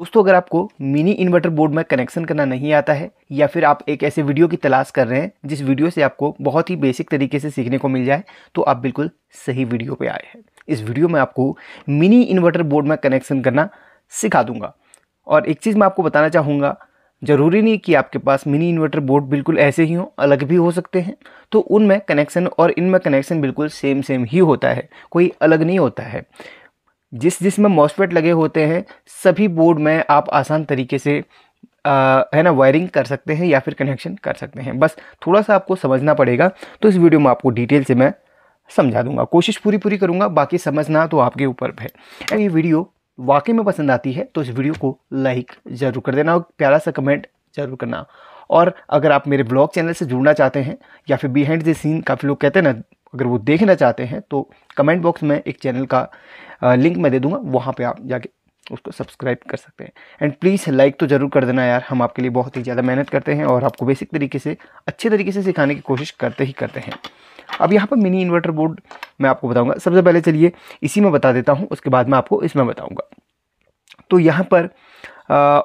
दोस्तों अगर आपको मिनी इन्वर्टर बोर्ड में कनेक्शन करना नहीं आता है या फिर आप एक ऐसे वीडियो की तलाश कर रहे हैं जिस वीडियो से आपको बहुत ही बेसिक तरीके से सीखने को मिल जाए, तो आप बिल्कुल सही वीडियो पे आए हैं। इस वीडियो में आपको मिनी इन्वर्टर बोर्ड में कनेक्शन करना सिखा दूंगा। और एक चीज़ मैं आपको बताना चाहूँगा, ज़रूरी नहीं कि आपके पास मिनी इन्वर्टर बोर्ड बिल्कुल ऐसे ही हो, अलग भी हो सकते हैं। तो उनमें कनेक्शन और इनमें कनेक्शन बिल्कुल सेम ही होता है, कोई अलग नहीं होता है। जिसमें मॉसफेट लगे होते हैं सभी बोर्ड में आप आसान तरीके से है ना वायरिंग कर सकते हैं या फिर कनेक्शन कर सकते हैं। बस थोड़ा सा आपको समझना पड़ेगा। तो इस वीडियो में आपको डिटेल से मैं समझा दूंगा, कोशिश पूरी करूंगा, बाकी समझना तो आपके ऊपर है। अगर ये वीडियो वाकई में पसंद आती है तो इस वीडियो को लाइक ज़रूर कर देना और प्यारा सा कमेंट ज़रूर करना। और अगर आप मेरे ब्लॉग चैनल से जुड़ना चाहते हैं या फिर बिहाइंड द सीन काफ़ी लोग कहते हैं ना, अगर वो देखना चाहते हैं तो कमेंट बॉक्स में एक चैनल का लिंक मैं दे दूंगा, वहाँ पे आप जाके उसको सब्सक्राइब कर सकते हैं। एंड प्लीज़ लाइक तो ज़रूर कर देना यार, हम आपके लिए बहुत ही ज़्यादा मेहनत करते हैं और आपको बेसिक तरीके से अच्छे तरीके से सिखाने की कोशिश करते हैं। अब यहाँ पर मिनी इन्वर्टर बोर्ड मैं आपको बताऊँगा। सबसे पहले चलिए इसी में बता देता हूँ, उसके बाद मैं आपको इसमें बताऊँगा। तो यहाँ पर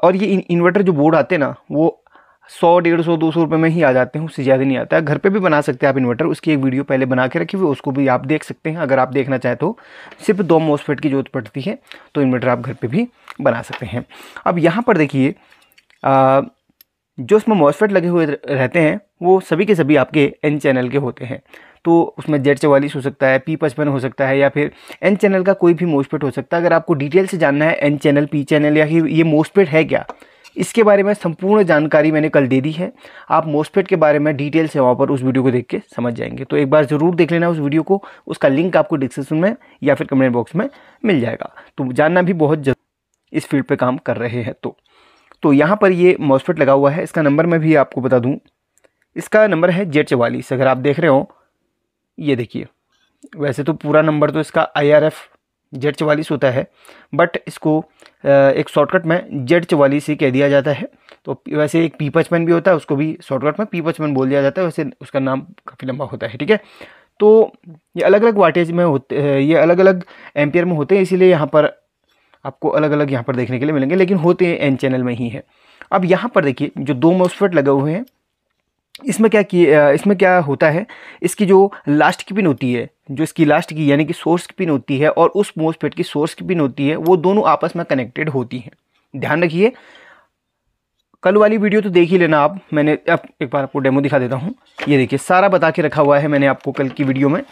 और ये इन्वर्टर जो बोर्ड आते हैं ना, वो 100, 150, 200 रुपये में ही आ जाते हैं, उससे ज़्यादा नहीं आता है। घर पे भी बना सकते हैं आप इन्वर्टर, उसकी एक वीडियो पहले बना के रखी हुई, उसको भी आप देख सकते हैं। अगर आप देखना चाहें तो सिर्फ 2 मॉसफेट की जरूरत पड़ती है, तो इन्वर्टर आप घर पे भी बना सकते हैं। अब यहाँ पर देखिए जो इसमें मॉसफेट लगे हुए रहते हैं वो सभी के सभी आपके N चैनल के होते हैं। तो उसमें Z44 हो सकता है, P55 हो सकता है या फिर N चैनल का कोई भी मॉसफेट हो सकता है। अगर आपको डिटेल से जानना है N चैनल, P चैनल या ये मॉसफेट है क्या, इसके बारे में संपूर्ण जानकारी मैंने कल दे दी है। आप मॉसफेट के बारे में डिटेल से वहाँ पर उस वीडियो को देख के समझ जाएंगे। तो एक बार ज़रूर देख लेना उस वीडियो को, उसका लिंक आपको डिस्क्रिप्शन में या फिर कमेंट बॉक्स में मिल जाएगा। तो जानना भी बहुत जरूरी, इस फील्ड पे काम कर रहे हैं। तो यहाँ पर ये मॉसफेट लगा हुआ है, इसका नंबर मैं भी आपको बता दूँ, इसका नंबर है Z44। अगर आप देख रहे हो ये देखिए, वैसे तो पूरा नंबर तो इसका IRF Z44 होता है, बट इसको एक शॉर्टकट में Z44 ही कह दिया जाता है। तो वैसे एक P55 भी होता है, उसको भी शॉर्टकट में P55 बोल दिया जाता है, वैसे उसका नाम काफ़ी लंबा होता है, ठीक है। तो ये अलग अलग वाटेज में होते हैं, ये अलग अलग एम्पियर में होते हैं, इसीलिए यहाँ पर आपको अलग अलग यहाँ पर देखने के लिए मिलेंगे, लेकिन होते हैं N चैनल में ही है। अब यहाँ पर देखिए जो 2 मॉसफेट लगे हुए हैं, इसमें क्या होता है, इसकी जो लास्ट की पिन होती है, जो इसकी लास्ट की यानी कि सोर्स की पिन होती है और उस मॉसफेट की सोर्स की पिन होती है, वो दोनों आपस में कनेक्टेड होती हैं। ध्यान रखिए, कल वाली वीडियो तो देख ही लेना आप, मैंने अब एक बार आपको डेमो दिखा देता हूँ। ये देखिए सारा बता के रखा हुआ है मैंने आपको कल की वीडियो में।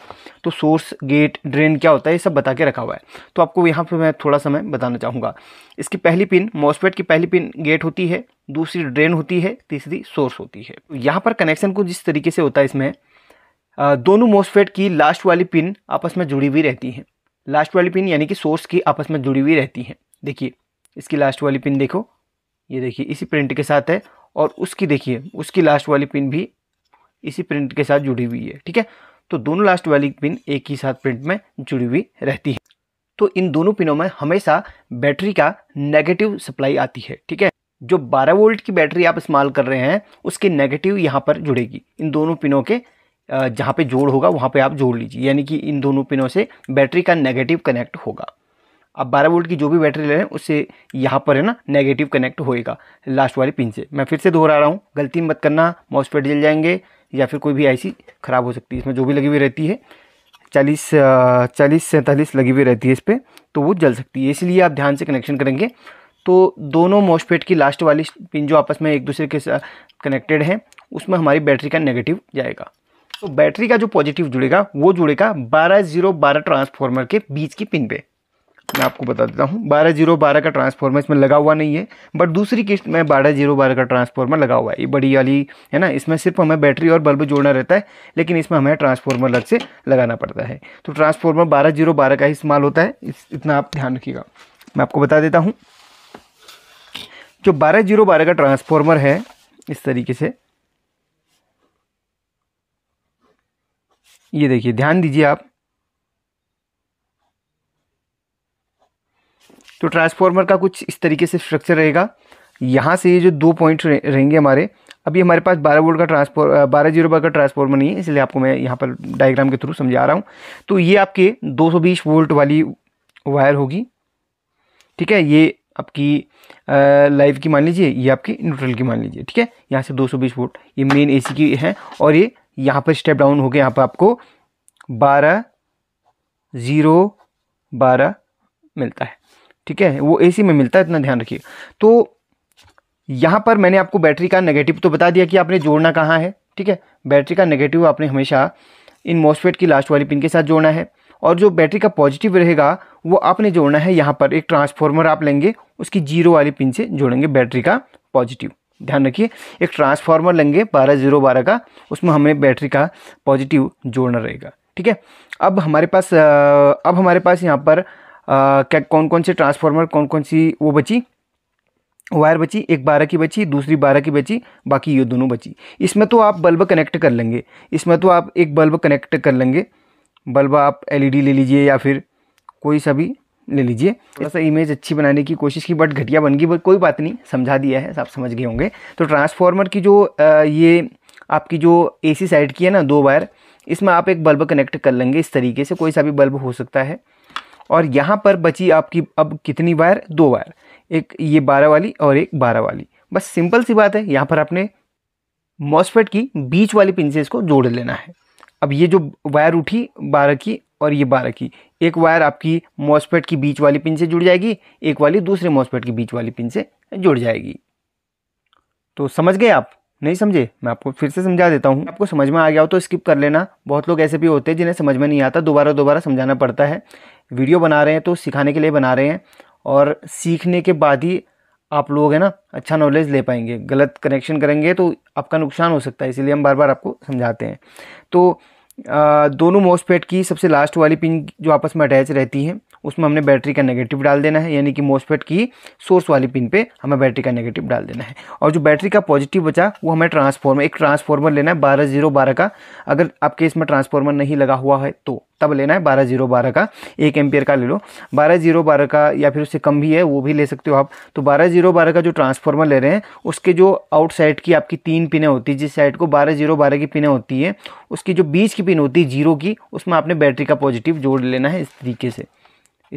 तो सोर्स, गेट, ड्रेन क्या होता है ये सब बता के रखा हुआ है। तो आपको यहाँ पे मैं थोड़ा सा मैं बताना चाहूँगा। इसकी पहली पिन, मॉसफेट की पहली पिन गेट होती है, दूसरी ड्रेन होती है, तीसरी सोर्स होती है। तो यहाँ पर कनेक्शन को जिस तरीके से होता है, इसमें दोनों मॉसफेट की लास्ट वाली पिन आपस में जुड़ी हुई रहती हैं। लास्ट वाली पिन यानी कि सोर्स की आपस में जुड़ी हुई रहती हैं। देखिए इसकी लास्ट वाली पिन देखो, ये देखिए इसी प्रिंट के साथ है, और उसकी देखिए उसकी लास्ट वाली पिन भी इसी प्रिंट के साथ जुड़ी हुई है, ठीक है। तो दोनों लास्ट वाली पिन एक ही साथ प्रिंट में जुड़ी हुई रहती है। तो इन दोनों पिनों में हमेशा बैटरी का नेगेटिव सप्लाई आती है, ठीक है। जो 12 वोल्ट की बैटरी आप इस्तेमाल कर रहे हैं उसकी नेगेटिव यहाँ पर जुड़ेगी। इन दोनों पिनों के जहाँ पे जोड़ होगा वहाँ पे आप जोड़ लीजिए, यानी कि इन दोनों पिनों से बैटरी का नेगेटिव कनेक्ट होगा। अब 12 वोल्ट की जो भी बैटरी ले रहे हैं उससे यहाँ पर है ना नेगेटिव कनेक्ट होएगा लास्ट वाली पिन से। मैं फिर से दोहरा रहा हूँ, गलती मत करना, मॉसफेट जल जाएंगे या फिर कोई भी ऐसी ख़राब हो सकती है। इसमें जो भी लगी हुई रहती है 40-47 लगी हुई रहती है इस पर, तो वो जल सकती है, इसलिए आप ध्यान से कनेक्शन करेंगे। तो दोनों मॉसफेट की लास्ट वाली पिन जो आपस में एक दूसरे के साथ कनेक्टेड हैं उसमें हमारी बैटरी का नेगेटिव जाएगा। तो बैटरी का जो पॉजिटिव जुड़ेगा वो जुड़ेगा 12-0-12 ट्रांसफार्मर के बीच की पिन पे। मैं आपको बता देता हूँ, 12-0-12 का ट्रांसफार्मर इसमें लगा हुआ नहीं है, बट दूसरी किस्त में 12-0-12 का ट्रांसफार्मर लगा हुआ है। ये बड़ी वाली है ना, इसमें सिर्फ हमें बैटरी और बल्ब जोड़ना रहता है, लेकिन इसमें हमें ट्रांसफार्मर अलग से लगाना पड़ता है। तो ट्रांसफार्मर 12-0-12 का ही इस्तेमाल होता है, इतना आप ध्यान रखिएगा। मैं आपको बता देता हूँ, जो 12-0-12 का ट्रांसफार्मर है इस तरीके से, ये देखिए ध्यान दीजिए आप। तो ट्रांसफार्मर का कुछ इस तरीके से स्ट्रक्चर रहेगा। यहाँ से ये जो 2 पॉइंट रहेंगे हमारे, अभी हमारे पास 12 वोल्ट का 12-0-12 का ट्रांसफार्मर नहीं है, इसलिए आपको मैं यहाँ पर डायग्राम के थ्रू समझा रहा हूँ। तो ये आपके 220 वोल्ट वाली वायर होगी, ठीक है। ये आपकी लाइव की मान लीजिए, ये आपकी न्यूट्रल की मान लीजिए, ठीक है। यहाँ से 220 वोल्ट ये मेन एसी की है, और ये यहाँ पर स्टेप डाउन हो गया, यहाँ पर आपको 12 मिलता है, ठीक है। वो एसी में मिलता है, इतना ध्यान रखिए। तो यहाँ पर मैंने आपको बैटरी का नेगेटिव तो बता दिया कि आपने जोड़ना कहाँ है, ठीक है। बैटरी का नेगेटिव आपने हमेशा इन मॉसफेट की लास्ट वाली पिन के साथ जोड़ना है, और जो बैटरी का पॉजिटिव रहेगा वो आपने जोड़ना है यहाँ पर। एक ट्रांसफार्मर आप लेंगे, उसकी 0 वाली पिन से जोड़ेंगे बैटरी का पॉजिटिव। ध्यान रखिए, एक ट्रांसफार्मर लेंगे 12-0-12 का, उसमें हमें बैटरी का पॉजिटिव जोड़ना रहेगा, ठीक है। अब हमारे पास यहाँ पर क्या कौन कौन से ट्रांसफार्मर, कौन कौन सी वो बची वायर बची, एक 12 की बची, दूसरी 12 की बची, बाकी ये दोनों बची। इसमें तो आप बल्ब कनेक्ट कर लेंगे, इसमें तो आप एक बल्ब कनेक्ट कर लेंगे। बल्ब आप एलईडी ले लीजिए या फिर कोई सा भी ले लीजिए। थोड़ा सा इमेज अच्छी बनाने की कोशिश की बट घटिया बन गई, बट कोई बात नहीं, समझा दिया है, आप समझ गए होंगे। तो ट्रांसफार्मर की जो ये आपकी जो एसी साइड की है ना 2 वायर, इसमें आप एक बल्ब कनेक्ट कर लेंगे इस तरीके से, कोई सा भी बल्ब हो सकता है। और यहाँ पर बची आपकी अब कितनी वायर, 2 वायर, एक ये 12 वाली और एक 12 वाली। बस सिंपल सी बात है, यहाँ पर आपने मॉसफेट की बीच वाली पिन से इसको जोड़ लेना है। अब ये जो वायर उठी 12 की और ये 12 की, एक वायर आपकी मॉसफेट की बीच वाली पिन से जुड़ जाएगी, एक वाली दूसरे मॉसफेट की बीच वाली पिन से जुड़ जाएगी। तो समझ गए आप? नहीं समझे? मैं आपको फिर से समझा देता हूँ। आपको समझ में आ गया हो तो स्किप कर लेना। बहुत लोग ऐसे भी होते हैं जिन्हें समझ में नहीं आता, दोबारा समझाना पड़ता है। वीडियो बना रहे हैं तो सिखाने के लिए बना रहे हैं, और सीखने के बाद ही आप लोग है ना अच्छा नॉलेज ले पाएंगे। गलत कनेक्शन करेंगे तो आपका नुकसान हो सकता है, इसीलिए हम बार बार आपको समझाते हैं। तो दोनों मॉसफेट की सबसे लास्ट वाली पिन जो आपस में अटैच रहती हैं, उसमें हमने बैटरी का नेगेटिव डाल देना है, यानी कि मॉसफेट की सोर्स वाली पिन पे हमें बैटरी का नेगेटिव डाल देना है। और जो बैटरी का पॉजिटिव बचा वो हमें एक ट्रांसफार्मर लेना है 12-0-12 का। अगर आपके इसमें ट्रांसफार्मर नहीं लगा हुआ है तो तब लेना है 12-0-12 का, 1 एम्पियर का ले लो। 12-0-12 का या फिर उससे कम भी है वो भी ले सकते हो आप। तो 12-0-12 का जो ट्रांसफार्मर ले रहे हैं, उसके जो आउटसाइड की आपकी 3 पिनें होती है, जिस साइड को 12-0-12 की पिनें होती है, उसकी जो बीच की पिन होती है 0 की, उसमें आपने बैटरी का पॉजिटिव जोड़ लेना है। इस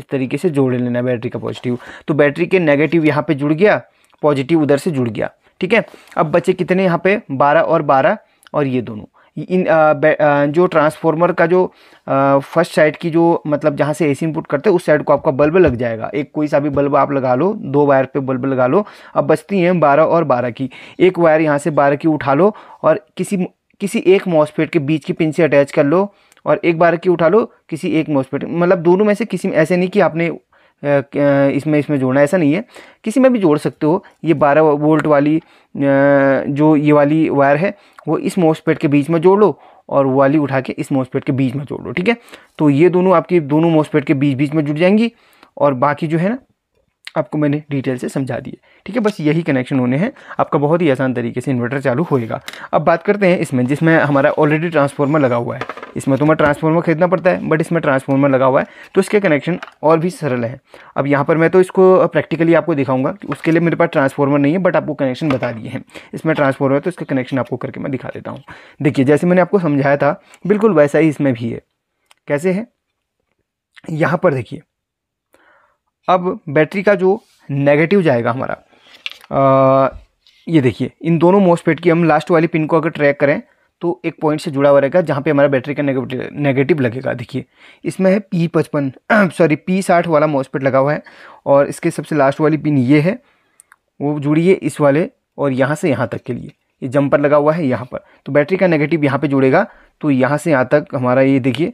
तरीके से जोड़ लेना है बैटरी का पॉजिटिव। तो बैटरी के नेगेटिव यहाँ पे जुड़ गया, पॉजिटिव उधर से जुड़ गया, ठीक है। अब बचे कितने यहाँ पे 12 और 12, और ये दोनों इन जो ट्रांसफार्मर का जो फर्स्ट साइड की जो मतलब जहाँ से एसी इनपुट करते हैं उस साइड को आपका बल्ब लग जाएगा। एक कोई सा भी बल्ब आप लगा लो, 2 वायर पे बल्ब लगा लो। अब बचती हैं 12 और 12 की, एक वायर यहाँ से 12 की उठा लो और किसी एक मॉसफेट के बीच की पिन से अटैच कर लो, और एक 12 की उठा लो किसी एक मॉसफेट, मतलब दोनों में से किसी में। ऐसे नहीं कि आपने इसमें जोड़ना, ऐसा नहीं है, किसी में भी जोड़ सकते हो। ये 12 वोल्ट वाली जो ये वाली वायर है वो इस मॉसफेट के बीच में जोड़ लो, और वो वाली उठा के इस मॉसफेट के बीच में जोड़ लो, ठीक है। तो ये दोनों आपकी दोनों मॉसफेट के बीच में जुड़ जाएंगी, और बाकी जो है ना आपको मैंने डिटेल से समझा दिए, ठीक है। बस यही कनेक्शन होने हैं, आपका बहुत ही आसान तरीके से इन्वर्टर चालू होएगा। अब बात करते हैं इसमें जिसमें हमारा ऑलरेडी ट्रांसफार्मर लगा हुआ है। इसमें तो हमें ट्रांसफार्मर खरीदना पड़ता है, बट इसमें ट्रांसफार्मर लगा हुआ है तो इसके कनेक्शन और भी सरल है। अब यहाँ पर मैं तो इसको प्रैक्टिकली आपको दिखाऊंगा, उसके लिए मेरे पास ट्रांसफार्मर नहीं है, बट आपको कनेक्शन बता दिए हैं। इसमें ट्रांसफार्मर है तो इसका कनेक्शन आपको करके मैं दिखा देता हूँ। देखिए, जैसे मैंने आपको समझाया था बिल्कुल वैसा ही इसमें भी है। कैसे है, यहाँ पर देखिए, अब बैटरी का जो नेगेटिव जाएगा हमारा, ये देखिए, इन दोनों मॉसफेट की हम लास्ट वाली पिन को अगर ट्रैक करें तो एक पॉइंट से जुड़ा हुआ रहेगा जहाँ पे हमारा बैटरी का नेगेटिव लगेगा। देखिए, इसमें है P60 वाला मॉसफेट लगा हुआ है, और इसके सबसे लास्ट वाली पिन ये है, वो जुड़ी है इस वाले, और यहाँ से यहाँ तक के लिए ये जंपर लगा हुआ है यहाँ पर। तो बैटरी का नेगेटिव यहाँ पे जुड़ेगा, तो यहाँ से यहाँ तक हमारा ये देखिए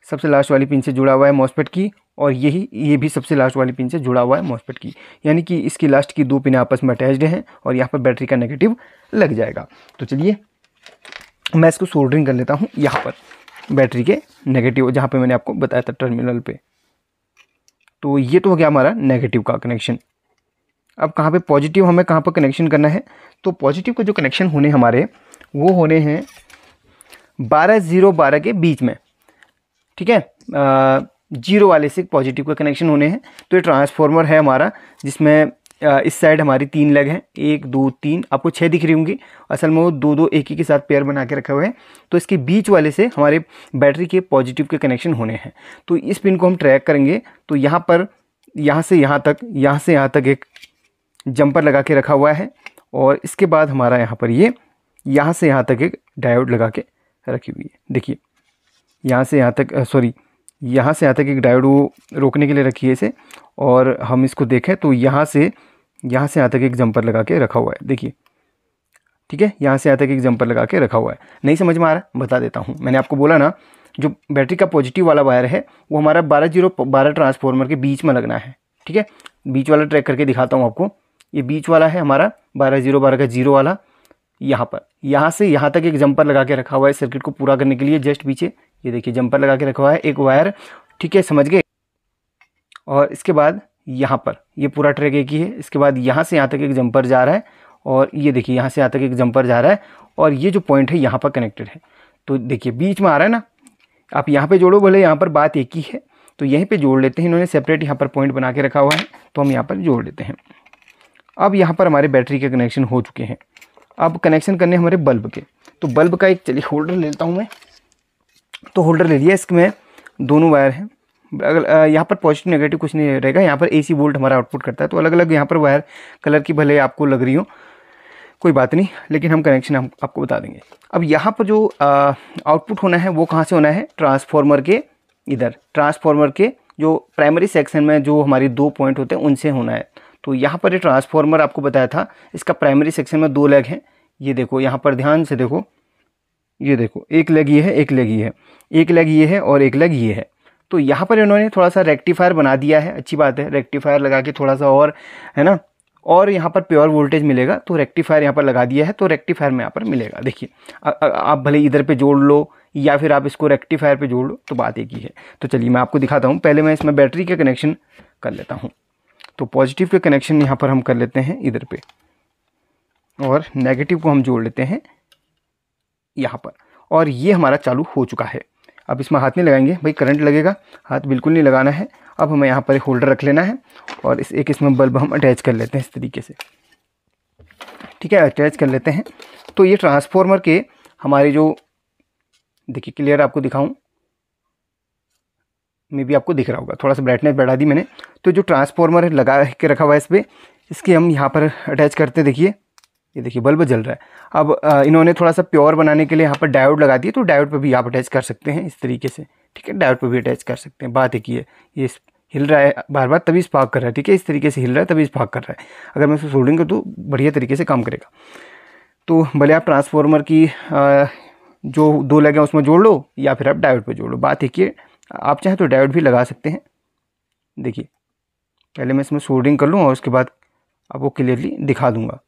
सबसे लास्ट वाली पिन से जुड़ा हुआ है मॉसफेट की, और ये भी सबसे लास्ट वाली पिन से जुड़ा हुआ है मॉसफेट की, यानी कि इसकी लास्ट की 2 पिन आपस में अटैच्ड हैं, और यहाँ पर बैटरी का नेगेटिव लग जाएगा। तो चलिए मैं इसको सोल्डरिंग कर लेता हूँ यहाँ पर बैटरी के नेगेटिव, जहाँ पे मैंने आपको बताया था टर्मिनल पे। तो ये तो हो गया हमारा नेगेटिव का कनेक्शन। अब कहाँ पे पॉजिटिव, हमें कहाँ पर कनेक्शन करना है, तो पॉजिटिव के जो कनेक्शन होने हमारे वो होने हैं 12-0-12 के बीच में, ठीक है। 0 वाले से पॉजिटिव का कनेक्शन होने हैं। तो ये ट्रांसफार्मर है हमारा, जिसमें इस साइड हमारी 3 लेग हैं, 1 2 3, आपको 6 दिख रही होंगी, असल में वो 2 एक ही के साथ पेयर बना के रखे हुए हैं। तो इसके बीच वाले से हमारे बैटरी के पॉजिटिव के कनेक्शन होने हैं। तो इस पिन को हम ट्रैक करेंगे, तो यहाँ पर यहाँ से यहाँ तक एक जंपर लगा के रखा हुआ है। और इसके बाद हमारा यहाँ पर ये यहाँ से यहाँ तक एक डायोड लगा के रखी हुई है। देखिए यहाँ से यहाँ तक यहाँ से यहाँ तक एक डायोड वो रोकने के लिए रखी है इसे। और हम इसको देखें तो यहाँ से यहाँ तक एक जंपर लगा के रखा हुआ है। देखिए ठीक है, यहाँ से यहाँ तक एक जंपर लगा के रखा हुआ है। नहीं समझ में आ रहा, बता देता हूँ। मैंने आपको बोला ना, जो बैटरी का पॉजिटिव वाला वायर है वो हमारा 12 ट्रांसफार्मर के बीच में लगना है। ठीक है, बीच वाला ट्रैक करके दिखाता हूँ आपको। ये बीच वाला है हमारा 12 का 0 वाला। यहाँ पर यहाँ से यहाँ तक एक जंपर लगा के रखा हुआ है सर्किट को पूरा करने के लिए। जस्ट पीछे ये देखिए जंपर लगा के रखा हुआ है एक वायर। ठीक है, समझ गए। और इसके बाद यहाँ पर ये पूरा ट्रैक एक ही है। इसके बाद यहाँ से यहाँ तक एक जंपर जा रहा है और ये देखिए यहाँ से यहाँ तक एक जंपर जा रहा है और ये जो पॉइंट है यहाँ पर कनेक्टेड है। तो देखिए बीच में आ रहा है ना, आप यहाँ पे जोड़ो, भले यहाँ पर बात एक ही है तो यहीं पे जोड़ लेते हैं। इन्होंने सेपरेट यहाँ पर पॉइंट बना के रखा हुआ है तो हम यहाँ पर जोड़ लेते हैं। अब यहाँ पर हमारे बैटरी के कनेक्शन हो चुके हैं। अब कनेक्शन करने हमारे बल्ब के, तो बल्ब का एक चलिए होल्डर लेता हूँ मैं। तो होल्डर ले लिया, इसमें दोनों वायर हैं। अगर यहाँ पर पॉजिटिव नेगेटिव कुछ नहीं रहेगा, यहाँ पर AC वोल्ट हमारा आउटपुट करता है। तो अलग अलग यहाँ पर वायर कलर की भले आपको लग रही हो, कोई बात नहीं, लेकिन हम कनेक्शन हम आपको बता देंगे। अब यहाँ पर जो आउटपुट होना है वो कहाँ से होना है, ट्रांसफार्मर के इधर, ट्रांसफार्मर के जो प्राइमरी सेक्शन में जो हमारी 2 पॉइंट होते हैं उनसे होना है। तो यहाँ पर ये ट्रांसफार्मर आपको बताया था, इसका प्राइमरी सेक्शन में 2 लेग हैं। ये देखो यहाँ पर ध्यान से देखो, ये देखो एक लेग ये है, एक लेग ये है, एक लेग ये है और एक लेग ये है। तो यहाँ पर इन्होंने थोड़ा सा रेक्टिफायर बना दिया है, अच्छी बात है। रेक्टिफायर लगा के थोड़ा सा और है ना, और यहाँ पर प्योर वोल्टेज मिलेगा। तो रेक्टिफायर यहाँ पर लगा दिया है, तो रेक्टिफायर में यहाँ पर मिलेगा। देखिए आप भले इधर पे जोड़ लो या फिर आप इसको रेक्टिफायर पे जोड़ लो, तो बात एक ही है। तो चलिए मैं आपको दिखाता हूँ। पहले मैं इसमें बैटरी के कनेक्शन कर लेता हूँ। तो पॉजिटिव के कनेक्शन यहाँ पर हम कर लेते हैं इधर पे और नेगेटिव को हम जोड़ लेते हैं यहाँ पर। और ये हमारा चालू हो चुका है। अब इसमें हाथ नहीं लगाएंगे भाई, करंट लगेगा, हाथ बिल्कुल नहीं लगाना है। अब हमें यहाँ पर एक होल्डर रख लेना है और इसमें बल्ब हम अटैच कर लेते हैं इस तरीके से। ठीक है, अटैच कर लेते हैं। तो ये ट्रांसफार्मर के हमारे जो, देखिए क्लियर आपको दिखाऊं, मे भी आपको दिख रहा होगा, थोड़ा सा ब्राइटनेस बढ़ा दी मैंने। तो जो ट्रांसफार्मर है लगा के रखा हुआ है इस पर, इसके हम यहाँ पर अटैच करते, देखिए ये देखिए बल्ब जल रहा है। अब इन्होंने थोड़ा सा प्योर बनाने के लिए यहाँ पर डायोड लगा दिए, तो डायोड पे भी आप अटैच कर सकते हैं इस तरीके से। ठीक है, डायोड पे भी अटैच कर सकते हैं। बात एक ही है, ये हिल रहा है बार बार तभी स्पार्क कर रहा है। ठीक है, इस तरीके से हिल रहा है तभी स्पार्क कर रहा है। अगर मैं इसको सोल्डरिंग कर दूँ बढ़िया तरीके से काम करेगा। तो भले आप ट्रांसफार्मर की जो 2 लेग हैं उसमें जोड़ लो या फिर आप डायोड पे जोड़ लो, बात एक ही है। आप चाहें तो डायोड भी लगा सकते हैं। देखिए पहले मैं इसमें सोल्डरिंग कर लूँ और उसके बाद आपको क्लियरली दिखा दूँगा।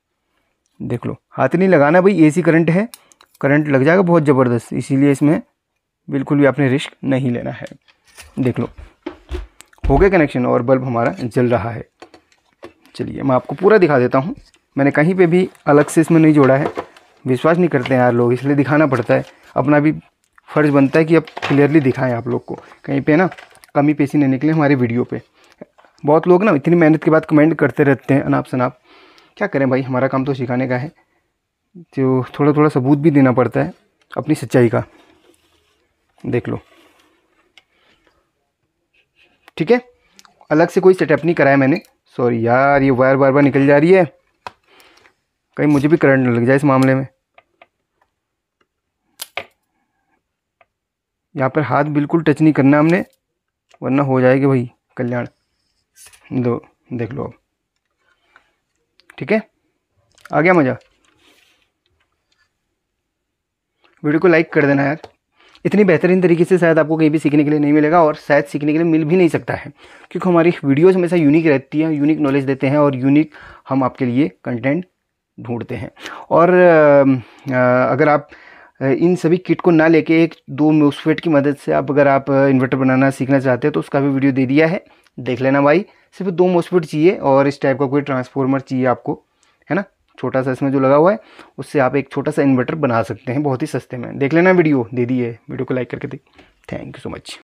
देख लो, हाथ नहीं लगाना भाई, AC करंट है, करंट लग जाएगा बहुत ज़बरदस्त, इसीलिए इसमें बिल्कुल भी आपने रिस्क नहीं लेना है। देख लो हो गया कनेक्शन और बल्ब हमारा जल रहा है। चलिए मैं आपको पूरा दिखा देता हूँ। मैंने कहीं पे भी अलग से इसमें नहीं जोड़ा है, विश्वास नहीं करते हैं यार लोग, इसलिए दिखाना पड़ता है। अपना भी फ़र्ज़ बनता है कि अब क्लियरली दिखाएं आप लोग को, कहीं पे ना कमी पेशी नहीं निकले हमारी वीडियो पे। बहुत लोग ना इतनी मेहनत के बाद कमेंट करते रहते हैं अनाप शनाप, क्या करें भाई, हमारा काम तो सिखाने का है। तो थोड़ा थोड़ा सबूत भी देना पड़ता है अपनी सच्चाई का। देख लो ठीक है, अलग से कोई सेटअप नहीं कराया मैंने। सॉरी यार, ये वायर बार बार निकल जा रही है, कहीं मुझे भी करंट न लग जाए इस मामले में। यहाँ पर हाथ बिल्कुल टच नहीं करना हमने, वरना हो जाएगी भाई कल्याण। दो देख लो अब, ठीक है, आ गया मज़ा। वीडियो को लाइक कर देना यार, इतनी बेहतरीन तरीके से शायद आपको कहीं भी सीखने के लिए नहीं मिलेगा और शायद सीखने के लिए मिल भी नहीं सकता है, क्योंकि हमारी वीडियोस हमेशा यूनिक रहती है, यूनिक नॉलेज देते हैं और यूनिक हम आपके लिए कंटेंट ढूंढते हैं। और अगर आप इन सभी किट को ना लेके 1-2 मोस्फेट की मदद से अगर आप इन्वर्टर बनाना सीखना चाहते हैं तो उसका भी वीडियो दे दिया है, देख लेना भाई। सिर्फ 2 मोस्फेट चाहिए और इस टाइप का कोई ट्रांसफार्मर चाहिए आपको, है ना, छोटा सा इसमें जो लगा हुआ है, उससे आप एक छोटा सा इन्वर्टर बना सकते हैं बहुत ही सस्ते में। देख लेना वीडियो, दे दी है, वीडियो को लाइक करके देख। Thank you so much.